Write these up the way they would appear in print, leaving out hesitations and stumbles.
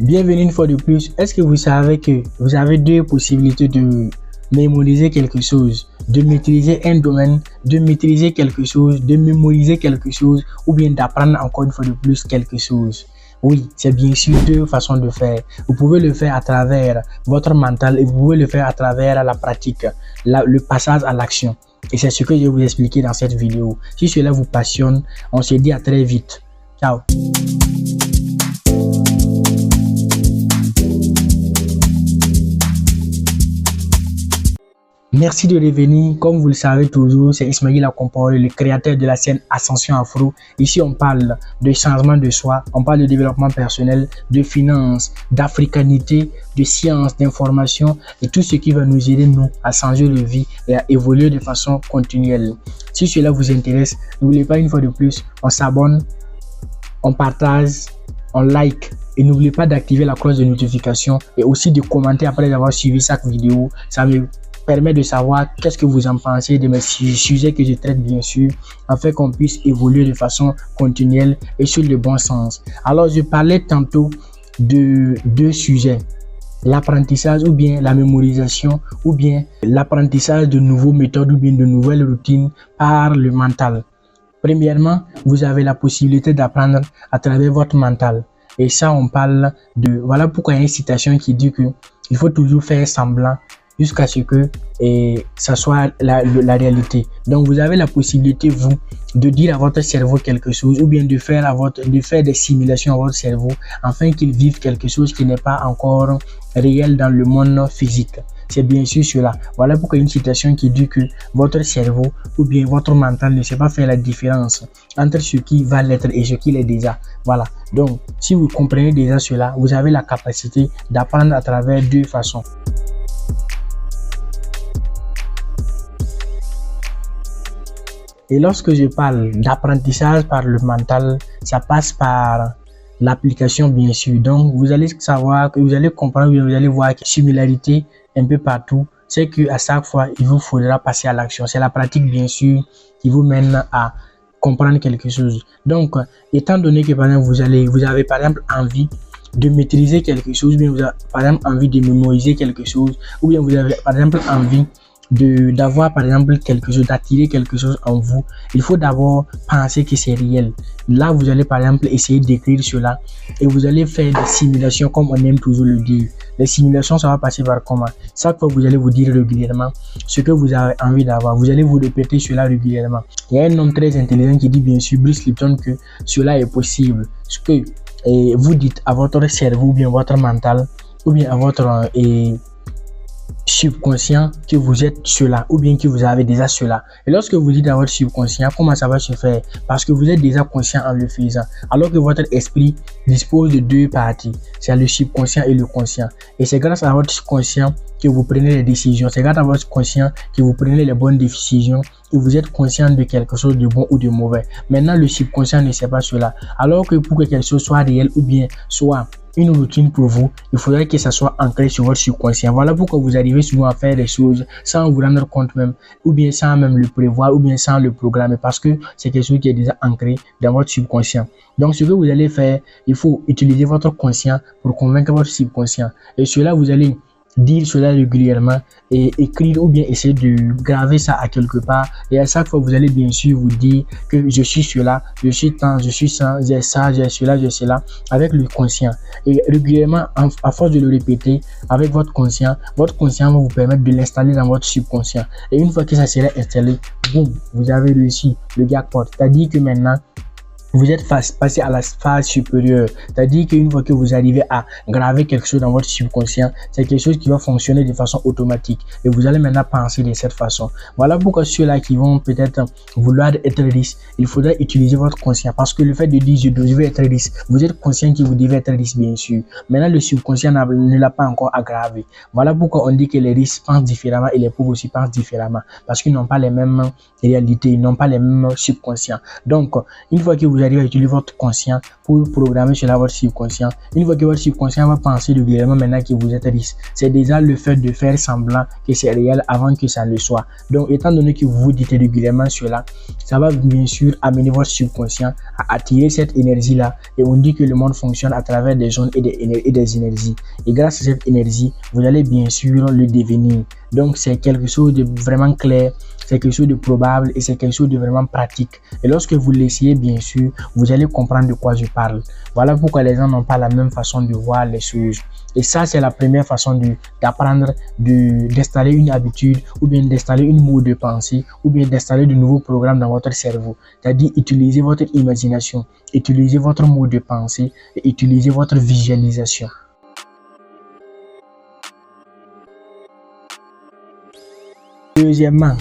Bienvenue une fois de plus. Est-ce que vous savez que vous avez deux possibilités de mémoriser quelque chose, de maîtriser un domaine, de maîtriser quelque chose, de mémoriser quelque chose ou bien d'apprendre encore une fois de plus quelque chose? Oui, c'est bien sûr deux façons de faire. Vous pouvez le faire à travers votre mental et vous pouvez le faire à travers la pratique, le passage à l'action. Et c'est ce que je vais vous expliquer dans cette vidéo. Si cela vous passionne, on se dit à très vite. Ciao. Merci de revenir. Comme vous le savez toujours, c'est Ismail Akompaore, le créateur de la scène Ascension Afro. Ici, on parle de changement de soi, on parle de développement personnel, de finances, d'africanité, de sciences, d'information et tout ce qui va nous aider, nous, à changer de vie et à évoluer de façon continuelle. Si cela vous intéresse, n'oubliez pas une fois de plus, on s'abonne, on partage, on like. Et n'oubliez pas d'activer la cloche de notification et aussi de commenter après avoir suivi chaque vidéo. Ça me permet de savoir qu'est-ce que vous en pensez de mes sujets que je traite bien sûr, afin qu'on puisse évoluer de façon continuelle et sur le bon sens. Alors je parlais tantôt de deux sujets, l'apprentissage ou bien la mémorisation ou bien l'apprentissage de nouveaux méthodes ou bien de nouvelles routines par le mental. Premièrement, vous avez la possibilité d'apprendre à travers votre mental. Et ça, on parle de... Voilà pourquoi il y a une citation qui dit que il faut toujours faire semblant jusqu'à ce que ça soit la réalité. Donc, vous avez la possibilité, vous, de dire à votre cerveau quelque chose ou bien de faire des simulations à votre cerveau afin qu'il vive quelque chose qui n'est pas encore réel dans le monde physique. C'est bien sûr cela. Voilà pourquoi il y a une citation qui dit que votre cerveau ou bien votre mental ne sait pas faire la différence entre ce qui va l'être et ce qu'il est déjà. Voilà. Donc, si vous comprenez déjà cela, vous avez la capacité d'apprendre à travers deux façons. Et lorsque je parle d'apprentissage par le mental, ça passe par l'application bien sûr. Donc vous allez savoir, que vous allez comprendre, vous allez voir qu'il y a une similarité un peu partout. C'est qu'à chaque fois, il vous faudra passer à l'action. C'est la pratique bien sûr qui vous mène à comprendre quelque chose. Donc, étant donné que par exemple, vous avez par exemple envie de maîtriser quelque chose, ou bien vous avez par exemple envie de mémoriser quelque chose, ou bien vous avez par exemple envie d'avoir par exemple quelque chose, d'attirer quelque chose en vous, il faut d'abord penser que c'est réel. Là, vous allez par exemple essayer d'écrire cela et vous allez faire des simulations comme on aime toujours le dire. Les simulations, ça va passer par comment? Chaque fois, vous allez vous dire régulièrement ce que vous avez envie d'avoir. Vous allez vous répéter cela régulièrement. Il y a un homme très intelligent qui dit bien sûr, Bruce Lipton, que cela est possible. Ce que vous dites à votre cerveau ou bien votre mental ou bien à votre subconscient que vous êtes cela ou bien que vous avez déjà cela. Et lorsque vous dites à votre subconscient, comment ça va se faire? Parce que vous êtes déjà conscient en le faisant. Alors que votre esprit dispose de deux parties. C'est le subconscient et le conscient. Et c'est grâce à votre conscient que vous prenez les décisions. C'est grâce à votre conscient que vous prenez les bonnes décisions et vous êtes conscient de quelque chose de bon ou de mauvais. Maintenant, le subconscient ne sait pas cela. Alors que pour que quelque chose soit réel ou bien soit une routine pour vous, il faudrait que ça soit ancré sur votre subconscient. Voilà pourquoi vous arrivez souvent à faire des choses sans vous rendre compte même, ou bien sans même le prévoir, ou bien sans le programmer, parce que c'est quelque chose qui est déjà ancré dans votre subconscient. Donc, ce que vous allez faire, il faut utiliser votre conscient pour convaincre votre subconscient. Et cela, vous allez dire cela régulièrement et écrire ou bien essayer de graver ça à quelque part, et à chaque fois vous allez bien sûr vous dire que je suis cela, je suis tant, je suis ça, j'ai ça, j'ai cela, j'ai cela avec le conscient. Et régulièrement, à force de le répéter avec votre conscient va vous permettre de l'installer dans votre subconscient, et une fois que ça sera installé, boum, vous avez réussi le jackpot. C'est-à-dire que maintenant vous êtes passé à la phase supérieure. C'est-à-dire qu'une fois que vous arrivez à graver quelque chose dans votre subconscient, c'est quelque chose qui va fonctionner de façon automatique. Et vous allez maintenant penser de cette façon. Voilà pourquoi ceux-là qui vont peut-être vouloir être riches, il faudra utiliser votre conscient. Parce que le fait de dire je vais être riche, vous êtes conscient que vous devez être riche bien sûr. Maintenant, le subconscient ne l'a pas encore aggravé. Voilà pourquoi on dit que les riches pensent différemment et les pauvres aussi pensent différemment. Parce qu'ils n'ont pas les mêmes réalités, ils n'ont pas les mêmes subconscients. Donc, une fois que vous arrivez à utiliser votre conscient pour programmer cela votre subconscient. Une fois que votre subconscient va penser régulièrement maintenant que vous êtes riche, c'est déjà le fait de faire semblant que c'est réel avant que ça le soit. Donc, étant donné que vous vous dites régulièrement cela, ça va bien sûr amener votre subconscient à attirer cette énergie-là. Et on dit que le monde fonctionne à travers des zones et des énergies. Et grâce à cette énergie, vous allez bien sûr le devenir. Donc, c'est quelque chose de vraiment clair, c'est quelque chose de probable et c'est quelque chose de vraiment pratique. Et lorsque vous l'essayez, bien sûr, vous allez comprendre de quoi je parle. Voilà pourquoi les gens n'ont pas la même façon de voir les choses. Et ça, c'est la première façon d'apprendre, d'installer une habitude ou bien d'installer une mode de pensée ou bien d'installer de nouveaux programmes dans votre cerveau. C'est-à-dire utiliser votre imagination, utiliser votre mode de pensée et utiliser votre visualisation. Deuxièmement,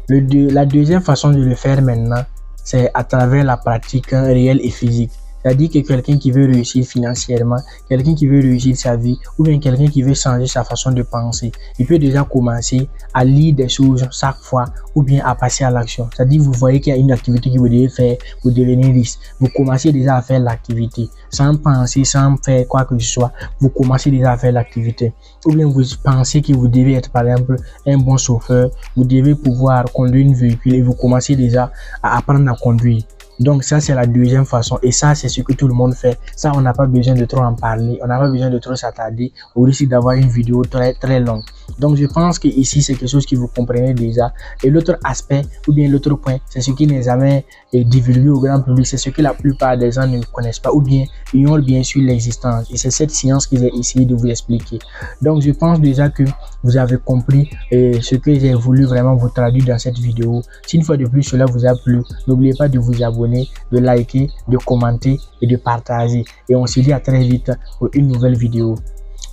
la deuxième façon de le faire maintenant, c'est à travers la pratique réelle et physique. C'est-à-dire que quelqu'un qui veut réussir financièrement, quelqu'un qui veut réussir sa vie ou bien quelqu'un qui veut changer sa façon de penser, il peut déjà commencer à lire des choses chaque fois ou bien à passer à l'action. C'est-à-dire vous voyez qu'il y a une activité que vous devez faire pour devenir riche. Vous commencez déjà à faire l'activité sans penser, sans faire quoi que ce soit. Vous commencez déjà à faire l'activité. Ou bien vous pensez que vous devez être par exemple un bon chauffeur, vous devez pouvoir conduire une véhicule et vous commencez déjà à apprendre à conduire. Donc ça, c'est la deuxième façon et ça, c'est ce que tout le monde fait. Ça, on n'a pas besoin de trop en parler, on n'a pas besoin de trop s'attarder au risque d'avoir une vidéo très très longue. Donc je pense que ici, c'est quelque chose que vous comprenez déjà. Et l'autre aspect ou bien l'autre point, c'est ce qui n'est jamais divulgué au grand public, c'est ce que la plupart des gens ne connaissent pas ou bien ignorent bien sûr l'existence. Et c'est cette science que j'ai essayé de vous expliquer. Donc je pense déjà que vous avez compris ce que j'ai voulu vraiment vous traduire dans cette vidéo. Si une fois de plus cela vous a plu, n'oubliez pas de vous abonner, de liker, de commenter et de partager. Et on se dit à très vite pour une nouvelle vidéo.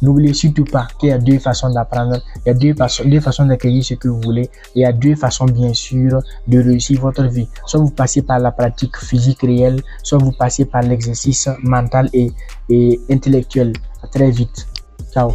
N'oubliez surtout pas qu'il y a deux façons d'apprendre, il y a deux façons d'acquérir ce que vous voulez, il y a deux façons bien sûr de réussir votre vie. Soit vous passez par la pratique physique réelle, soit vous passez par l'exercice mental et intellectuel. À très vite. Ciao.